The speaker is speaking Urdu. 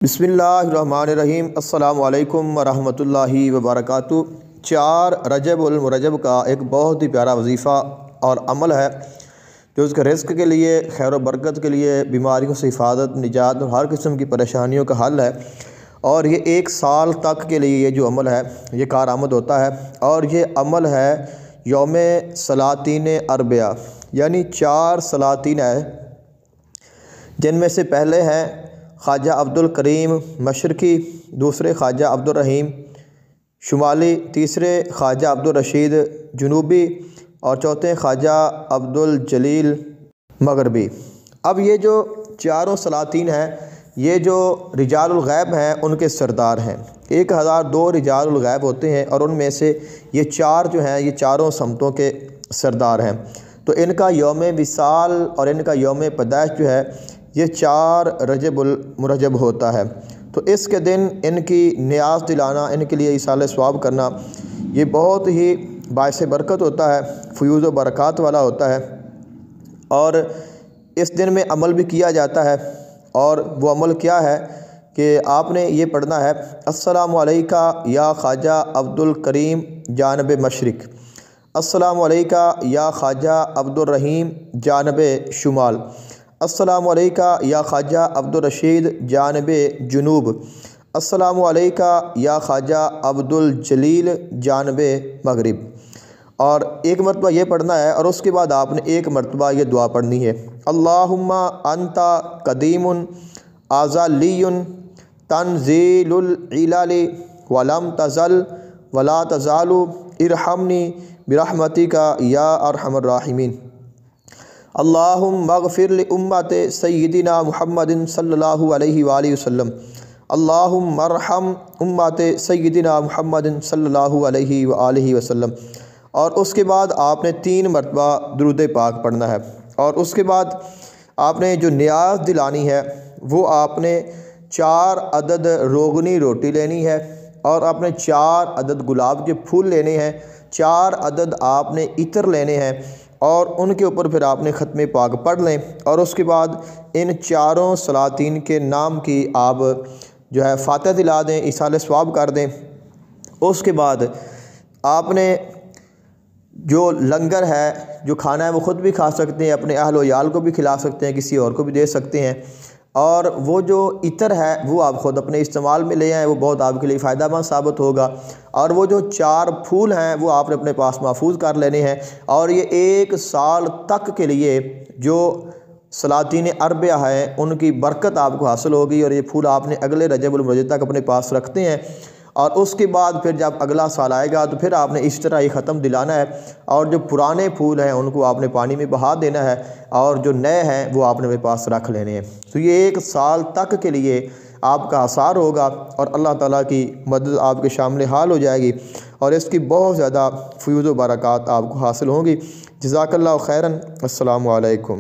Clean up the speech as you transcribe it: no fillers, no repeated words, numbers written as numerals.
بسم اللہ الرحمن الرحیم۔ السلام علیکم ورحمۃ اللہ وبرکاتہ۔ 4 رجب المرجب کا ایک بہت ہی پیارا وظیفہ اور عمل ہے جو اس کے رزق کے لیے، خیر و برکت کے لیے، بیماریوں سے حفاظت، نجات اور ہر قسم کی پریشانیوں کا حل ہے، اور یہ 1 سال تک کے لیے یہ جو عمل ہے یہ کارآمد ہوتا ہے۔ اور یہ عمل ہے یوم سلاطین اربعہ، یعنی 4 سلاطین ہے، جن میں سے پہلے ہیں خواجہ عبد الکریم مشرقی، دوسرے خواجہ عبد الرحیم شمالی، تیسرے خواجہ عبد الرشید جنوبی، اور چوتھے خواجہ عبد الجلیل مغربی۔ اب یہ جو 4 سلاطین ہیں یہ جو رجال الغیب ہیں ان کے سردار ہیں۔ 1002 رجال الغیب ہوتے ہیں، اور ان میں سے یہ 4 جو ہیں یہ چاروں سمتوں کے سردار ہیں۔ تو ان کا یوم وصال اور ان کا یوم پیدائش جو ہے یہ 4 رجب المرجب ہوتا ہے۔ تو اس کے دن ان کی نیاز دلانا، ان کے لیے ایصال ثواب کرنا یہ بہت ہی باعث برکت ہوتا ہے، فیوز و برکات والا ہوتا ہے، اور اس دن میں عمل بھی کیا جاتا ہے۔ اور وہ عمل کیا ہے کہ آپ نے یہ پڑھنا ہے: السلام علیکہ یا خواجہ عبد الکریم جانب مشرق، السلام علیکہ یا خواجہ عبد الرحیم جانب شمال، السلام علیکہ یا خواجہ عبد الرشید جانب جنوب، السلام علیکہ یا خواجہ عبد الجلیل جانب مغرب۔ اور ایک مرتبہ یہ پڑھنا ہے، اور اس کے بعد آپ نے ایک مرتبہ یہ دعا پڑھنی ہے: اللہم انت قدیم ازلی تنزیل العلل ولم تزل ولا تزال ارحمنی برحمتک یا ارحم الراحمین۔ اللہم اغفر لامت سیدنا محمد صلی اللہ علیہ وآلہ وسلم، اللہم ارحم امت سیدنا محمد صلی اللہ علیہ وآلہ وسلم۔ اور اس کے بعد آپ نے 3 مرتبہ درود پاک پڑھنا ہے، اور اس کے بعد آپ نے جو نیاز دلانی ہے وہ آپ نے 4 عدد روغنی روٹی لینی ہے، اور آپ نے 4 عدد گلاب کے پھول لینے ہیں، 4 عدد آپ نے عطر لینے ہیں، اور ان کے اوپر پھر آپ نے ختم پاک پڑھ لیں، اور اس کے بعد ان 4 سلاطین کے نام کی آپ جو ہے فاتحہ دلا دیں، ایصال ثواب کر دیں۔ اس کے بعد آپ نے جو لنگر ہے، جو کھانا ہے، وہ خود بھی کھا سکتے ہیں، اپنے اہل و عیال کو بھی کھلا سکتے ہیں، کسی اور کو بھی دے سکتے ہیں۔ اور وہ جو عطر ہے وہ آپ خود اپنے استعمال میں لے آئیں، وہ بہت آپ کے لیے فائدہ مند ثابت ہوگا۔ اور وہ جو 4 پھول ہیں وہ آپ نے اپنے پاس محفوظ کر لینے ہیں، اور یہ 1 سال تک کے لیے جو سلاطین اربعہ ہیں ان کی برکت آپ کو حاصل ہوگی، اور یہ پھول آپ نے اگلے رجب المرجب تک اپنے پاس رکھتے ہیں۔ اور اس کے بعد پھر جب اگلا سال آئے گا تو پھر آپ نے اس طرح ہی ختم دلانا ہے، اور جو پرانے پھول ہیں ان کو آپ نے پانی میں بہا دینا ہے، اور جو نئے ہیں وہ آپ نے اپنے پاس رکھ لینے ہیں۔ تو یہ 1 سال تک کے لیے آپ کا آثار ہوگا، اور اللہ تعالیٰ کی مدد آپ کے شامل حال ہو جائے گی، اور اس کی بہت زیادہ فیوز و برکات آپ کو حاصل ہوں گی۔ جزاک اللہ خیراً۔ السلام علیکم۔